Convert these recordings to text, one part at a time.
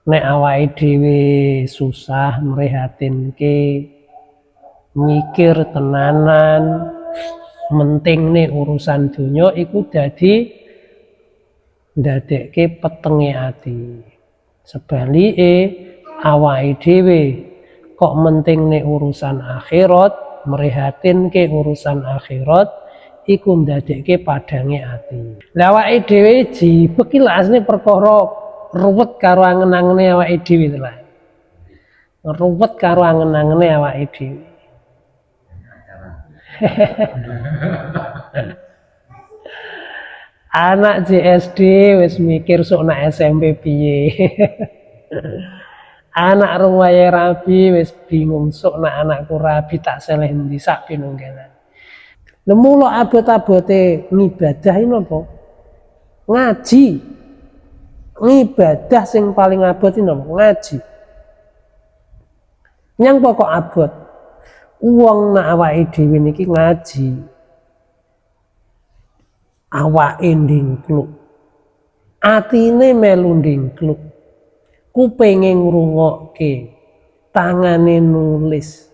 nek awake dhewe susah mrihatinke mikir tenanan menting nih urusan dunya iku dadi ndadekke petenge ati. Sebalike awake dhewe kok menting nih urusan akhirat, mrihatinke urusan akhirat iku ndadekke padange ati. Lah awake dhewe jibeki lak asline perkara ruwet karo angen-angene awake dhewe lho. Ruwet karo angen-angene awake dhewe. Anak JSD wis mikir sok nak SMP piye. Anak ruwaye rabi wis bingung sok nak anakku rabi tak seleh ndi sak pinunggalan. Nemu lo abot-abote ngibadah iki napa? Ngaji. Ngibadah sing paling abot iki napa? Ngaji. Nyang pokok abot. Wong nak awake dhewe niki ngaji. Awake ndingkluk. Atine melu ndingkluk. Kupenge ngrungokke. Tangane nulis.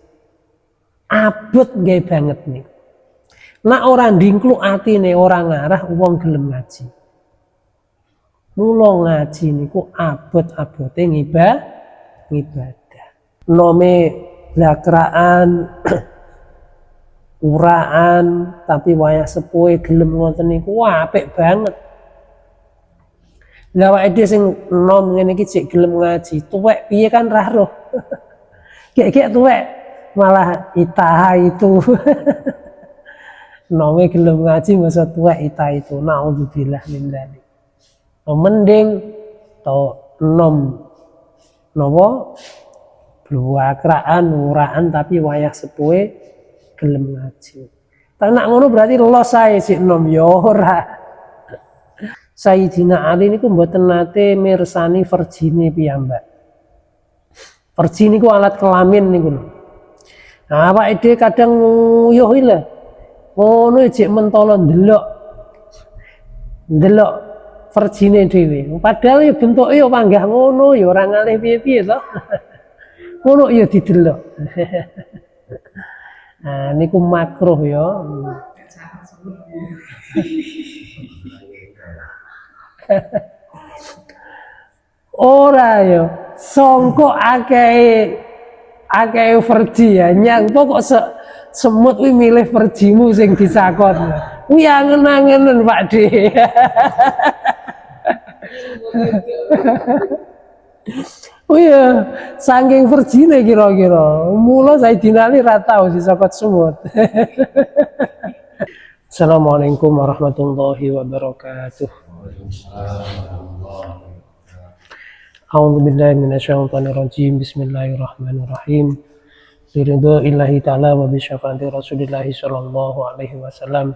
Abot nggih banget niku. Nak ora ndingkluk atine ora ngarah wong gelem ngaji. Mula ngaji niku abot-abote ngibadah. Nome lakraan uraan tapi wayah sepuhe gelem ngoten niku apik banget. Lah awake dhewe sing nom ngene iki cek gelem ngaji, tuwek piye kan ra roh. Kek tuwek malah itaha itu. Nome gelem ngaji masa tuwek itaha itu. Nauzubillah min dzalik. Mending to nom napa bluakraan uraan tapi wayah sepuhe gelem ngaji. Tak nak ngono berarti los ae sik nom ya ora. Sayyidina Ali niku mboten nate mirsani verjine piyambak. Verji niku alat kelamin niku lho. Nah, awake dhewe kadang nguyuh iki lho. Ngono jek mentolo ndelok verjine dhewe. Padahal ya bentuke ya panggah ngono ya ora ngalih piye-piye to. Ngono ya didelok. Nah, niku makruh ya. Ora ya, songko akeh verji ya, nyang pokok semut kuwi milih verjimu sing disakon. Kuwi angen-angenen Pak D. Oh iya, saking verjine kira-kira. Mula Sayyidina Ali ra tau disakot semut. Assalamualaikum warahmatullahi wabarakatuh. A'udzu billahi minasyaitonir rajim. Bismillahirrahmanirrahim. Biridha'illahi ta'ala wa bi syafaati Rasulillah sallallahu alaihi wasallam.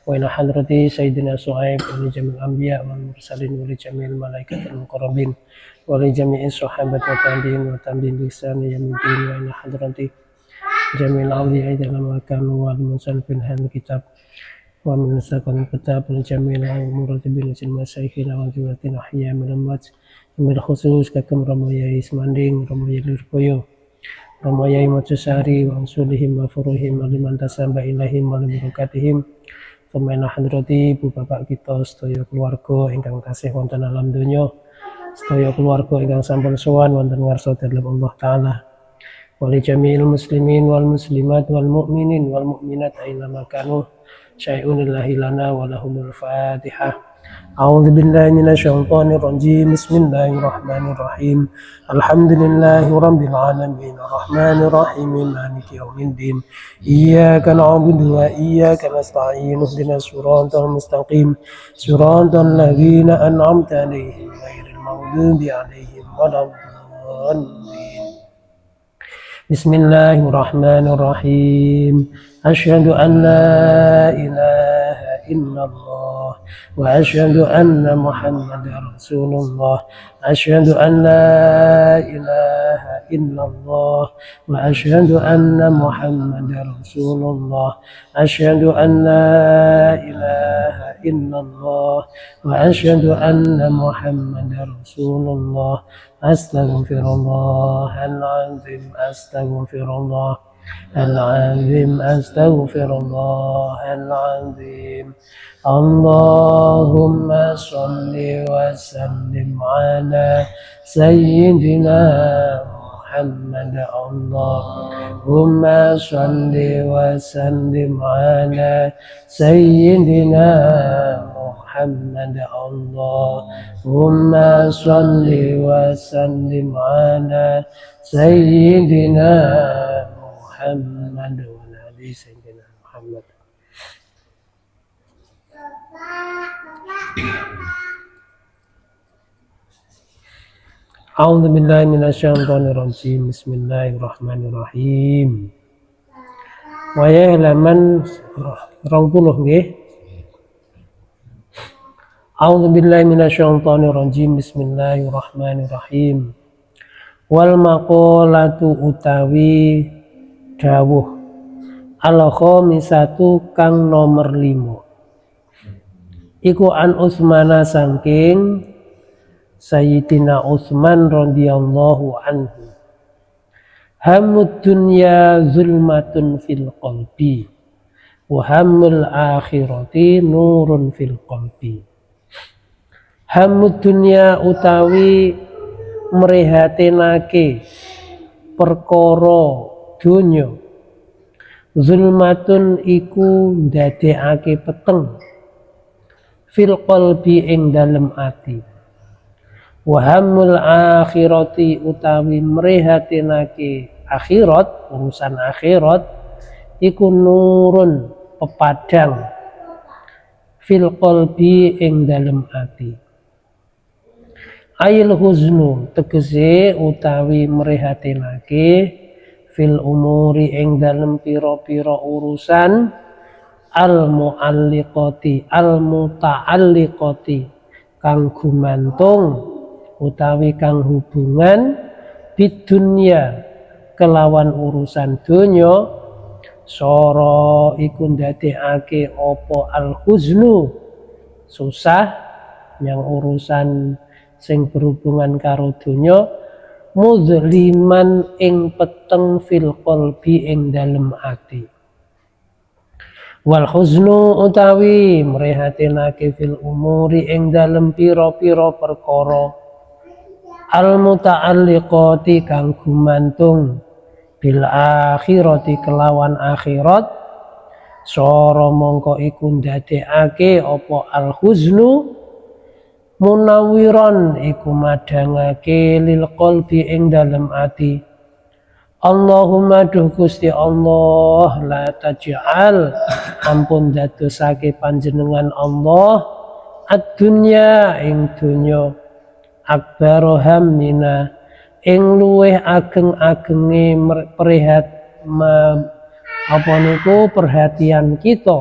Wa ila hadrati Sayyidina Suhaib wa li jamil anbiya wal mursalin wa li jamil malaikatil muqarrabin wa li jami'i sahabat wa tabi'in wa tabi'in bi ihsan yaumiddin wa ila hadrati jamil awliya dalam kanu wal munsallin hal kitab wa min saqal kitab al jamil al muratibin sin masaihin wa juwatin ahya min amwat min khusus kakam ramaya ismanding ramaya lirkoyo ramaya matusari wa ansulihim wa furuhim wa liman tasamba ilahim wa libarakatihim Pemainah hadrati ibu bapak kita sedaya keluarga ingkang tasih wonten alam donya sedaya keluarga ingkang sampun sowan wonten ngarsa dalem Allah taala wali jami'il muslimin wal muslimat wal mu'minin wal mu'minat aina makanu syai'un lillahi lana wa lahumul fatihah. A'udzu billahi minasyaitonir rajim. Bismillahirrahmanirrahim. Alhamdulillahi rabbil alamin. Arrahmanir rahim. Maliki yaumiddin. Iyyaka na'budu wa iyyaka nasta'in. Ihdinas siratal mustaqim. Siratal ladzina an'amta 'alaihim ghairil maghdubi 'alaihim waladdallin. Bismillahirrahmanirrahim. Asyhadu an la ilaha إلا الله وأشهد أن محمدا رسول الله أشهد أن لا إله إلا الله وأشهد أن محمدا رسول الله أشهد أن لا إله إلا الله وأشهد أن محمدا رسول الله أستغفر الله العظيم أستغفر الله العظيم أستغفر الله العظيم اللهم صل وسلم على سيدنا محمد اللهم صل وسلم على سيدنا محمد اللهم صل وسلم على سيدنا محمد ونبي سيدنا محمد. A'udzu billahi minasyaitonir rajim. Bismillahirrahmanirrahim. Waya halaman 20 nggih. A'udzu billahi minasyaitonir rajim. Bismillahirrahmanirrahim. Wal maqalatu utawi dawuh al-khamisatu kang nomor 5 iku an Utsmana saking Sayyidina Utsman radhiyallahu anhu hamud dunya zulmatun fil qalbi wa hammul akhirati nurun fil qalbi. Hamud dunya utawi mrihatinake perkara donya zulmatun iku ndadekake peteng fil qalbi ing dalem ati wa hammul akhirati utawi mrihatinake akhirat urusan akhirat iku nurun pepadang fil qalbi ing dalem ati ail huznu tegese utawi mrihatinake fil umuri ing dalem pira-pira urusan al mualliqati al muta'alliqati kang gumantung utawi kang hubungan bidunya kelawan urusan donya sora iku ndadekake apa al huznu susah yang urusan sing berhubungan karo donya muzliman ing peteng fil qalbi ing dalem ati wal huznu utawi mrihatinake fil umuri ing dalem pira-pira perkara al muta'alliqati kang gumantung bil akhirati kelawan akhirat sora mongko iku ndadekake apa al huznu munawiron iku madangake lil qalbi ing dalem ati Allahumma duh Gusti Allah la taj'al ampun dadosake panjenengan Allah ad-dunya ing donya akbaru hammina ing luweh ageng-agenge perhatian kita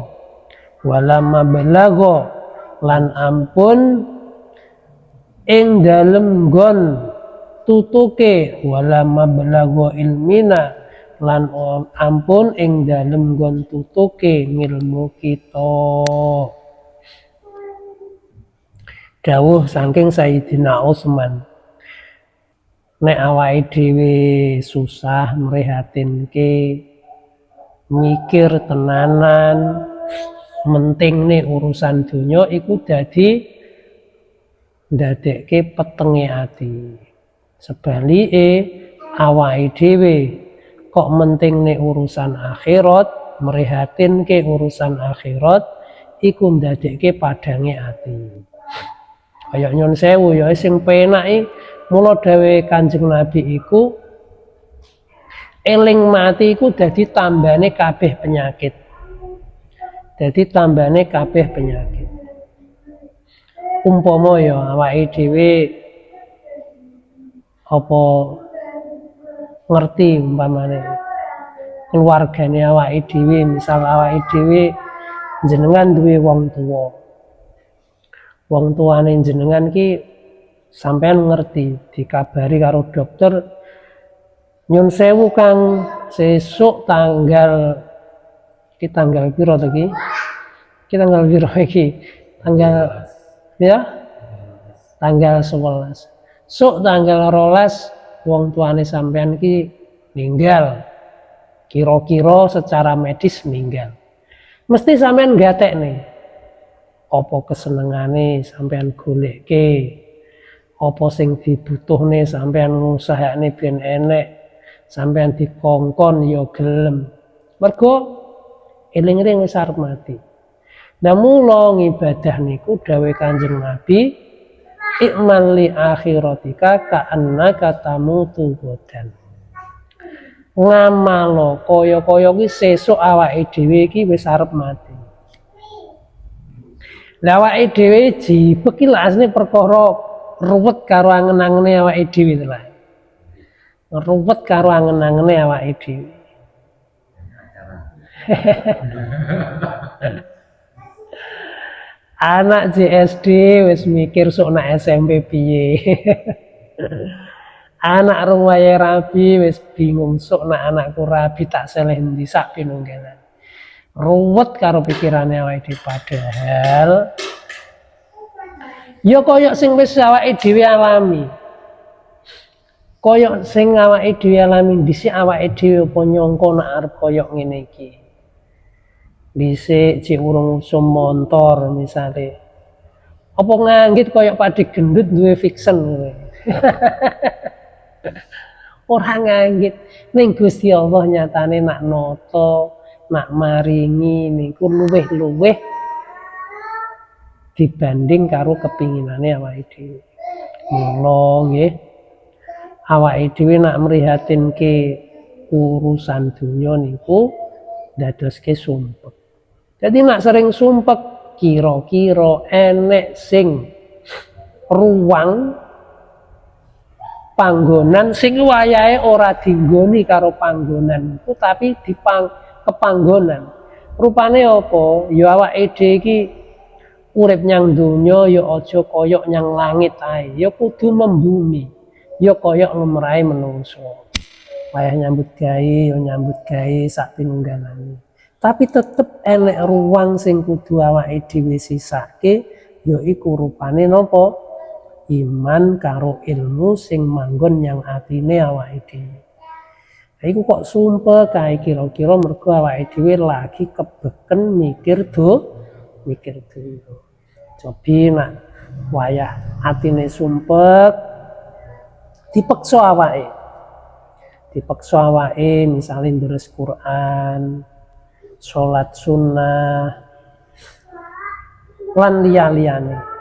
wala mablago lan ampun ing dalem nggon tutuke wala mablago ilmina lan ampun ing dalem nggon tutuke ngilmu kita. Dawuh saking Sayyidina Utsman, nek awake dhewe susah mrihatinke mikir tenanan mentingne urusan donya iku dadi ndadekke petenge ati. Sebalike awake dhewe kok mentingne urusan akhirat, mrihatinke urusan akhirat iku ndadekke padange ati. Kaya nyon sewu ya sing penake mula dawuhe Kanjeng Nabi iku eling mati iku dadi tambane kabeh penyakit. Dadi tambane kabeh penyakit. Umpama ya awake dhewe apa ngerti umpamane keluargane awake dhewe, misal awake dhewe jenengan duwe wong tuwa. Wong tuane jenengan ki sampean ngerti, dikabari karo dokter, nyun sewu Kang, sesuk tanggal piro to ki? Ki tanggal piro iki? Tanggal ya? Tanggal 11. Sok tanggal 12 wong tuane sampean ki ninggal. Kira-kira secara medis meninggal. Mesti sampean gatekne. Apa kesenengane sampean golekke? Apa sing dibutuhne sampean ngusahakne ben enek? Sampean dikongkon ya gelem. Mergo eling-eling wis arep mati. Nah mula ngibadah niku dawuh Kanjeng Nabi, ikmal li akhiratika ka'annaka tamutu godan. Ngamalo kaya-kaya ki sesuk awake dhewe iki wis arep mati. Lah awake dhewe jibek ki asline perkara ruwet karo angen-angene awake dhewe to lah. Ruwet karo angen-angene awake dhewe. Anak JSD wis mikir sok nak SMP piye. Anak ruwaye rabi wis bingung sok nak anakku rabi tak seleh ndi sak pinunggalan. Ruwet karo pikirane awake dhewe padahal ya koyok sing wis awake dhewe alami. Koyok sing awake dhewe alami dhisik awake dhewe apa nyangka nek arep koyok ngene iki. Dhisik cek urung usum montor misale. Apa nganggit koyok padi gendut duwe fiction kowe. Ora nganggit ning Gusti Allah nyatane nak nata, nak maringi niku luweh-luweh dibanding karo kepinginane awake dhewe. Mula nggih awake dhewe nak mrihatinke urusan donya niku dadoske sumpek. Jadi nak sering sumpek kira-kira enek sing ruang panggonan sing wayahe ora dinggoni karo panggonan iku tapi kepanggonan. Rupane apa? Ya awake dhewe iki urip nyang donya ya aja koyok nyang langit ae, ya kudu membumi. Ya koyok lumrahe menungso. Wayah nyambut gawe, ya nyambut gawe sak pinunggalane. Tapi tetep enek ruang sing kudu awake dhewe sisake, yaiku rupane napa? Iman karo ilmu sing manggon nyang atine awake dhewe. Lah iku kok sumpek kae kira-kira mergo awake dhewe lagi kebeken mikir donya. Cobi nak wayah atine sumpek dipeksa awake misale ndres Quran, salat sunnah lan liya-liyane.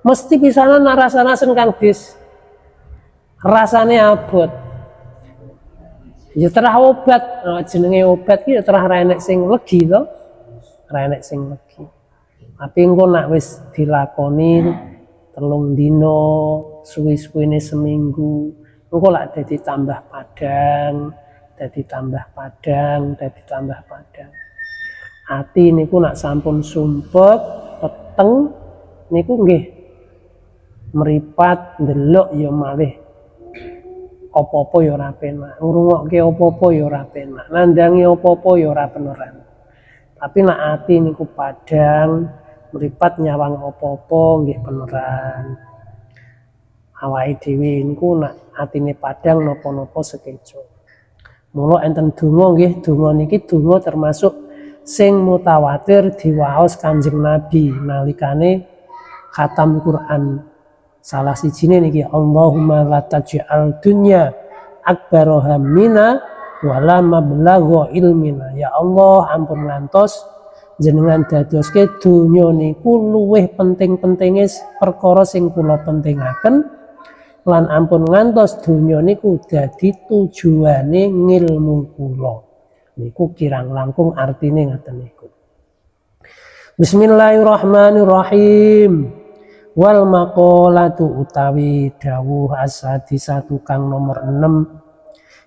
Mesti pisanan rasane Kang Dis. Rasane abot. Ya terah obat, jenenge obat ki ya terah ra enek sing legi to. Ra enek sing legi. Tapi engko nak wis dilakoni 3 dina, suwi-suwine seminggu, engko lak dadi tambah padang. Ati niku nak sampun sumpek, peteng niku nggih mripat ndelok ya malih apa-apa ya ora penak, ngrungokke apa-apa ya ora penak, nandangi apa-apa ya ora beneran. Tapi nak ati niku padang, mripat nyawang apa-apa nggih beneran. Awake dhewe niku nak atine padang napa-napa sekejo. Mula enten donga nggih, donga niki donga termasuk sing mutawatir diwaos Kanjeng Nabi nalikane khatam Quran. Salah sijine niki Allahumma la taj'al dunya akbara hammina wala mablagha ilmina. Ya Allah, ampun ngantos jenengan dadoske donya niku luwih penting-pentinge perkara sing kula pentingaken lan ampun ngantos donya niku dadi tujuane ngilmu kula. Niku kirang langkung artine ngaten niku. Bismillahirrahmanirrahim. Wal maqalatu utawi dawuh as-sadisatu kang nomor 6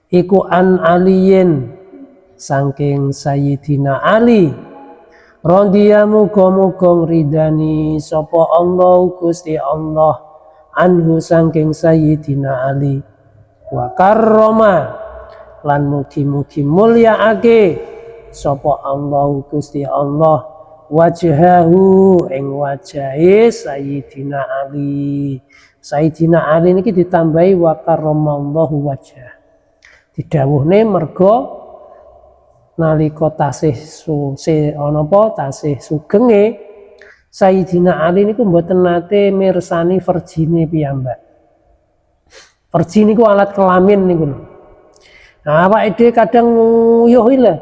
iku an aliyin saking Sayyidina Ali Radiya muga-muga ridani sapa Allah Gusti Allah anhu saking Sayyidina Ali wa karrama lan mugi-mugi mulyaake sapa Allah Gusti Allah wajhahu ing wajahe Sayyidina Ali. Sayyidina Ali niki ditambahi wa karramallahu wajhah. Didhawuhne mergo nalika tasih tasih sugenge Sayyidina Ali niku mboten nate mirsani verjine piyambak. Verji niku alat kelamin niku. Nah, awake dhewe kadang nguyuh lho.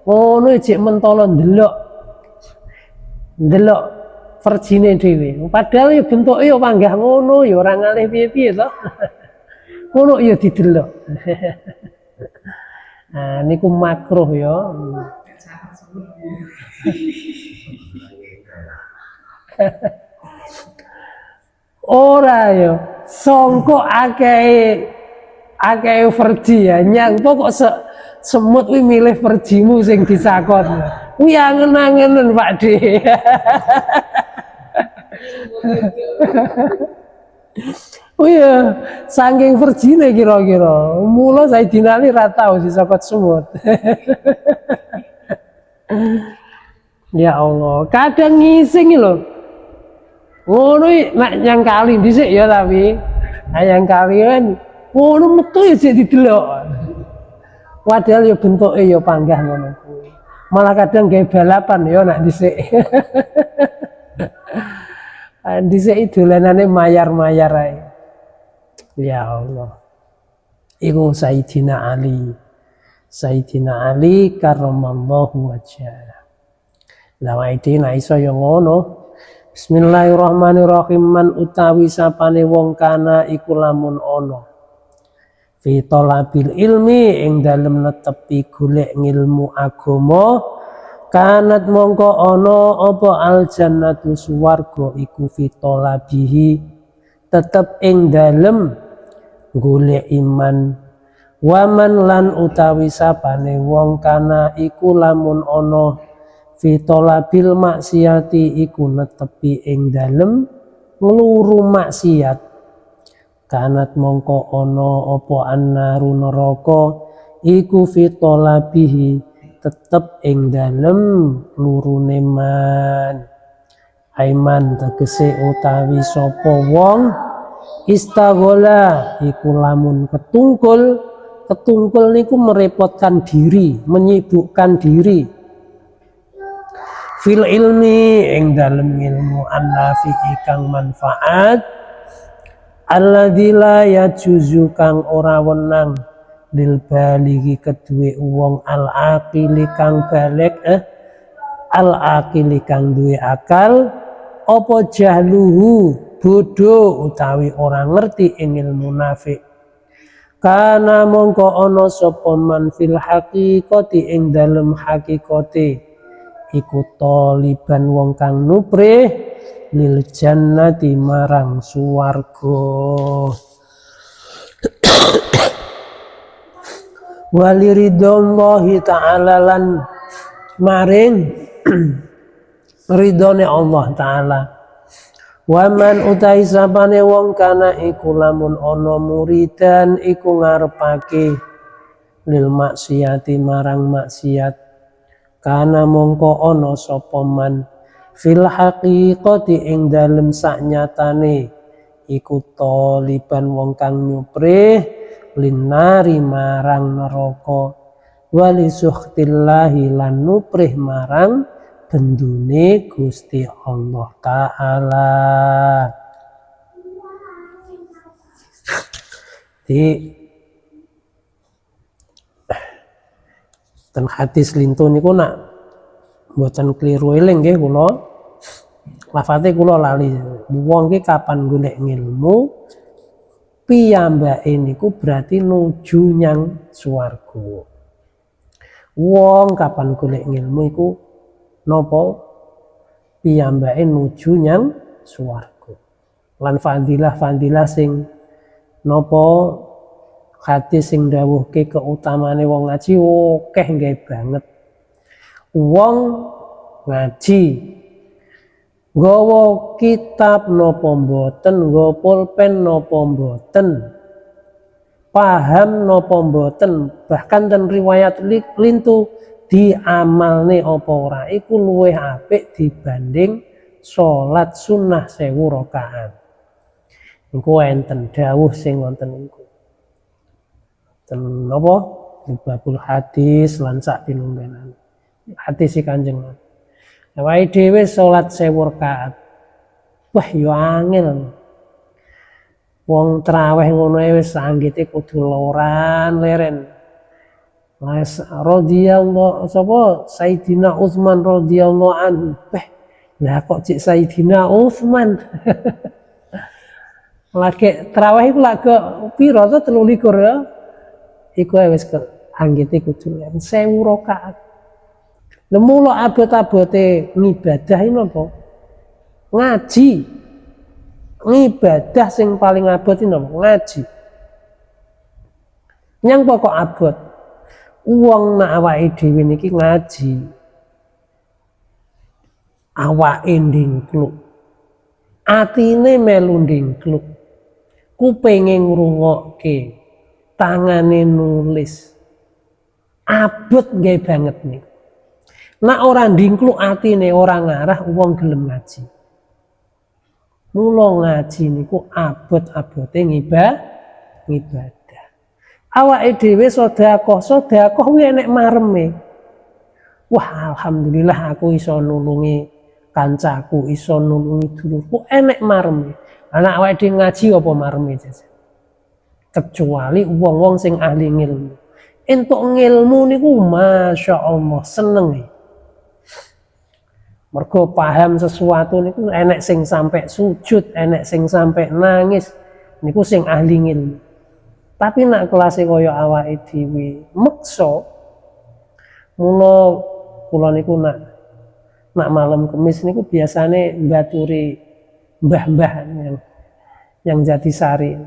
Ngono jek mentolo ndelok verjine dhewe. Padahal ya bentuke ya panggah ngono ya ora ngalih piye-piye to. Ngono ya didelok. Nah, niku makruh ya. Ora ya, songko akeh verji ya. Nyang kok semut kuwi milih verjimu sing disakon. Kuwi angen-angenen Pakde. Oh iya, saking verjine kira-kira. Mula Sayyidina Ali ra tau disokot semut. Ya Allah, kadang ngising lho. Ngono nek nyang kali dhisik ya tapi yang kali kan ngono metu ya sik didelok. Padahal ya bentuke ya panggah ngono kuwi. Malah kadang gawe balapan ya nek dhisik. Dhisik dolanane mayar-mayar ae. Ya Allah. Iku Sayyidina Ali. Sayyidina Ali karramallahu wajhah. Lah wae nek iso ya ngono. Bismillahirrahmanirrahim. Man utawi sapane wong kana iku lamun ana fi talabil ilmi ing dalem netepi golek ngilmu agama kanat mongko ana apa al jannatu swarga iku fi talabihi tetep ing dalem golek iman waman lan utawi sapane wong kana iku lamun ana fi talabil maksiati iku netepi ing dalem ngluru maksiat kanat mongko ana apa annaru neraka iku fi talabihi tetep ing dalem lurune man aiman tegese utawi sapa wong istaghola iku lamun ketungkul niku merepotkan diri menyibukkan diri fil ilmi ing dalem ilmu annafi kang manfaat alladzi la yajuzu kang ora wenang lil balighi kedue wong al aqili kang balik al aqili kang duwe akal apa jahluhu bodoh utawi ora ngerti ing ilmu nafi kana mongko ana sapa man fil haqiqati ing dalem hakikate iku taliban wong kang nuprih lil jannati marang suwarga waliridhallahi ta'ala lan maring ridhone Allah taala waman utai sapane wong kana iku lamun ana muridan iku ngarepake lil maksiati marang maksiat kana mongko ana sapa man fil haqiqati ing dalem saknyatane iku taliban wong kang nyuprih linari marang neraka wali sukhtillahi lan nuprih marang bendune Gusti Allah taala. Di ten hadis lintu niku nak mboten kliru eling nggih kula. Lafate kula lali. Wong ki kapan golek ngilmu piyambake niku berarti nuju nyang swarga. Wong kapan golek ngilmu iku napa piyambake nuju nyang swarga. Lan fadilah sing napa hadis sing ndawuhke keutamane wong ngaji akeh nggih banget. Wong ngaji, nggawa kitab napa mboten, nggawa pulpen napa mboten, paham napa mboten, bahkan ten riwayat lintu diamalne apa ora iku luwih apik dibanding salat sunnah 1000 rakaat. Iku enten dawuh sing wonten iku. Ten napa? Babul hadis lan sak pinunggalan. Hadis si Kanjeng Nabi. Awake dhewe salat 1000 rakaat. Wah, yo angel. Wong traweh ngono wis anggite kudu loran leren. Mas radhiyallahu sapa Sayyidina Utsman radhiyallahu anhu. Lah kok cik Sayyidina Utsman. Lagi traweh iku lak pira to 23 ya. Iku wis anggite kudu 1000 rakaat. Lemula abot-abote ngibadah iki napa? Ngaji. Ngibadah sing paling abot iki napa? Ngaji. Nyang pokok abot. Wong nek awake dhewe niki ngaji. Awake ndingkluk. Atine melu ndingkluk. Kupenge ngrungokke. Tangane nulis. Abot nggih banget nih. Nek ora ndingkluk atine ora ngarah wong gelem ngaji. Mula ngaji niku abot-abote ngibadah. Awake dhewe sedekah kuwi enek mareme. Wah, alhamdulillah aku iso nulungi kancaku, iso nulungi dulurku, enek mareme. Anak awake dhewe ngaji apa mareme jajan. Kecuali wong-wong sing ahli ngilmu. Entuk ngilmu niku masyaallah seneng. Mergo paham sesuatu niku enek sing sampai sujud, enek sing sampai nangis, niku sing ahli ngilmu. Tapi nak kelas kaya awake dhewe meksa, mula kula niku nak malam Kamis niku biasane mbaturi mbah-mbah yang Jatisari.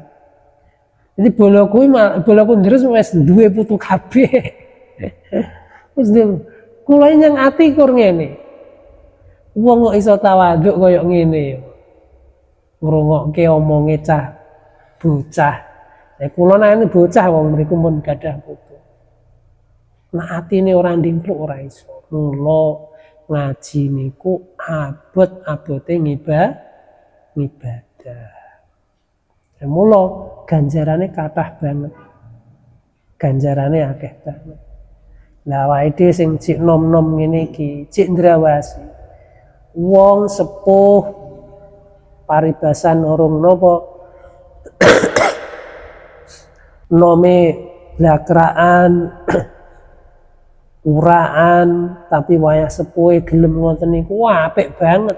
Jadi boloku ndres wis duwe putu kabeh. Wis kula nyang ati kur ngene. Wong kok iso tawaduk kaya ngene. Ngrungokke omonge cah bocah. Kula nane bocah wong mriku mun gadah putu. Nek atine ora ndingkluk ora iso. Mula ngaji niku abot-abote ngibadah. Mula ganjarane kathah banget. Ganjarane akeh banget. Lah awake dhewe sing cik nom-nom ngene iki, cik ndrawasi. Wong sepuh paribasan urung napa nome blakraan uraan tapi wayah sepuhe gelem ngoten niku apik banget.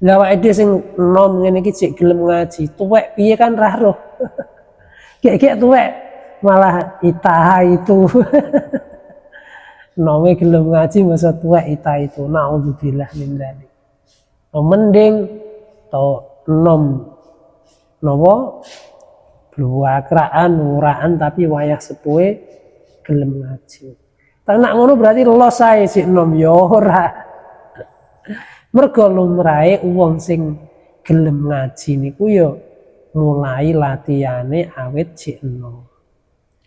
Lah awake dhewe sing nom ngene iki cek gelem ngaji, tuwek piye kan ra roh. Gek tuwek malah itaha itu. Nome gelem ngaji masa tuwek itaha itu. Nauzubillah min dzalik. Mending to nom napa bluakraan uraan tapi wayah sepuhe gelem ngaji. Tak nak ngono berarti los ae sik nom ya ora. Mergo lumrahe wong sing gelem ngaji niku ya mulai latihane awit jek enom.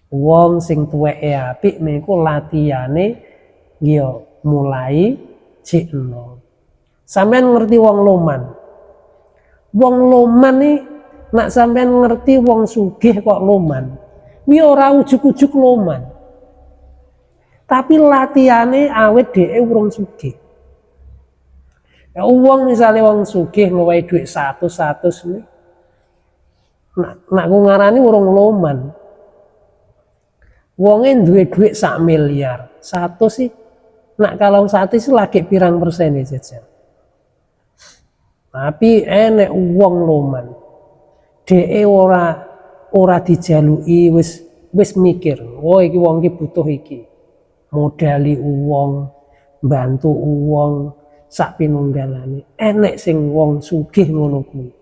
Wong sing tuweke apik niku latihane ya mulai jek enom. Sampeyan ngerti wong loman. Wong loman iki nak sampeyan ngerti wong sugih kok loman. Kuwi ora ujug-ujug loman. Tapi latihane awit dheke urung sugih. Ya uang misalnya wong sugih ngewahi duit 100 nih. Nak ku ngarani urung loman. Wonge duwe duit 1 miliar. 100 sih. Nak kalau 100 sih lagi pirang persen ya jajan. Tapi enek uang loman. Dheke ora dijaluki wis mikir. Oh iki wong iki butuh iki. Modali uang, bantu uang. Sak pinunggalane enek sing wong sugih ngono kuwi.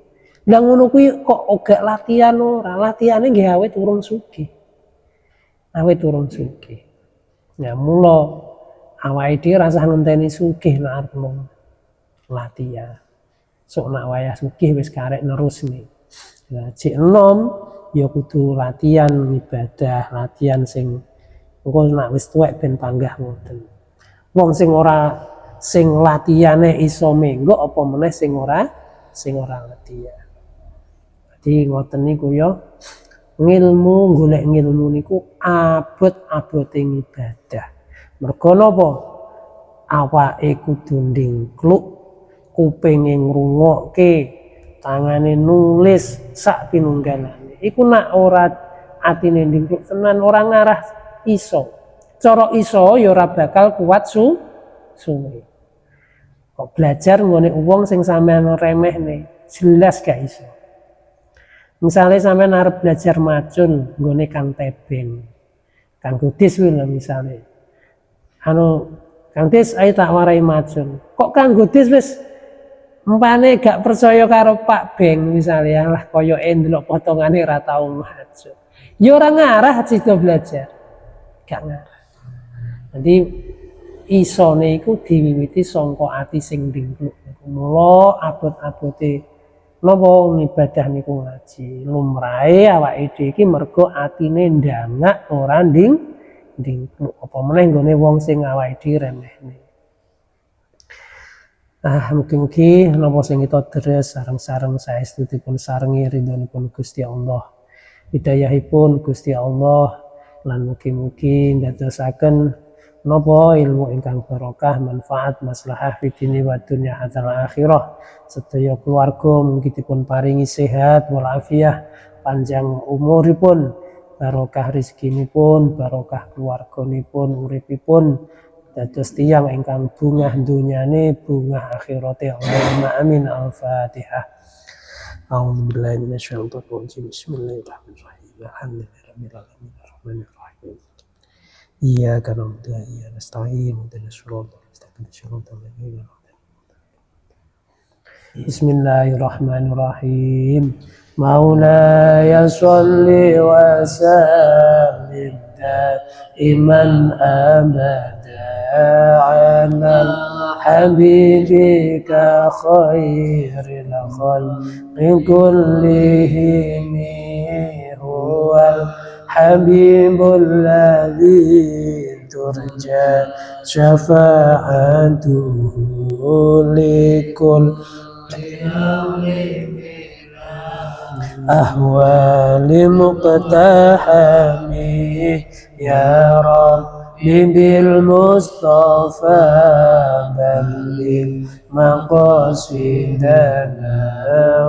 Lah ngono kuwi kok gak latihan ora, latihane nggih awit urung sugih. Awit urung sugih. Ya mula awake dhewe rasah ngenteni sugih nek arep latihan. Sok nak wayah sugih wis karek nerusne. Lah jek enom ya kudu latihan ibadah, latihan sing engko nak wis tuwek ben panggah ngoten. Wong sing latihane iso menggok apa meneh sing ora latihan. Dadi ngoten niku ya golek ngilmu niku abot-abote ibadah. Mergo napa? Awake kudu ndingkluk, kupinge ngrungokke, tangane nulis sak pinunggalane. Iku nak ora atine ndingkluk tenan ora ngarah iso. Cara iso ya ora bakal kuat suwe. Kok belajar nggone wong sing sampean remehne, jelas gak iso. Misalnya sampean arep belajar macun nggone Kang Tebing. Kang Godis kuwi lho misale. Kang Dis ayo tak warai macun. Kok Kang Godis wis umpane gak percaya karo Pak Beng misalnya lah koyoke ndelok potongane ora tau macun. Ya ora ngarah sida belajar. Gak ngarah. Jadi isone iku diwiwiti saka ati sing ndingkluk. Mula abot-abote napa ibadah niku ngaji. Lumrahe awake dhewe iki mergo atine ndangak ora ndingkluk. Apa meneh nggone wong sing awake dhewe remehne. Mugi-mugi napa sing kita deres sareng-sareng saestu dipun sarengi ridhonipun Gusti Allah. Hidayahipun Gusti Allah lan mugi-mugi ndadosaken napa ilmu ingkang barokah, manfaat, maslahah fi dini wa dunya hadzal akhirah. Sedaya keluarga mugi dipun paringi sehat walafiat, panjang umuripun, barokah rezekinipun, barokah keluarganipun, uripipun, dados tiyang ingkang bungah dunyane, bungah akhirate. Allahumma amin. Al-Fatihah. A'udzubillahi minasyaitonir rajim. Bismillahirrahmanirrahim. Alhamdulillahirabbil alamin. Arrahmanirrahim. Iyyaka na'budu wa iyyaka nasta'in. Ihdinas siratal mustaqim. Shiratal ladzina an'amta 'alaihim. Bismillahirrahmanirrahim. Maulaya sholli wa sallim daiman abada ala habibika khairil khalqi kullihim huwal habibul ladzi turja syafa'atuhu likul ahwali muqtahami ya Rabbi bil Mustafa balligh maqasidana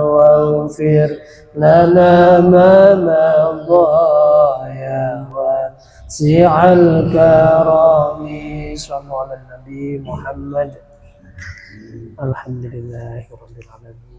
waghfir lana ma madha ya wasi'al karami. Sallallahu ala nabi Muhammad. Alhamdulillahirabbil alamin.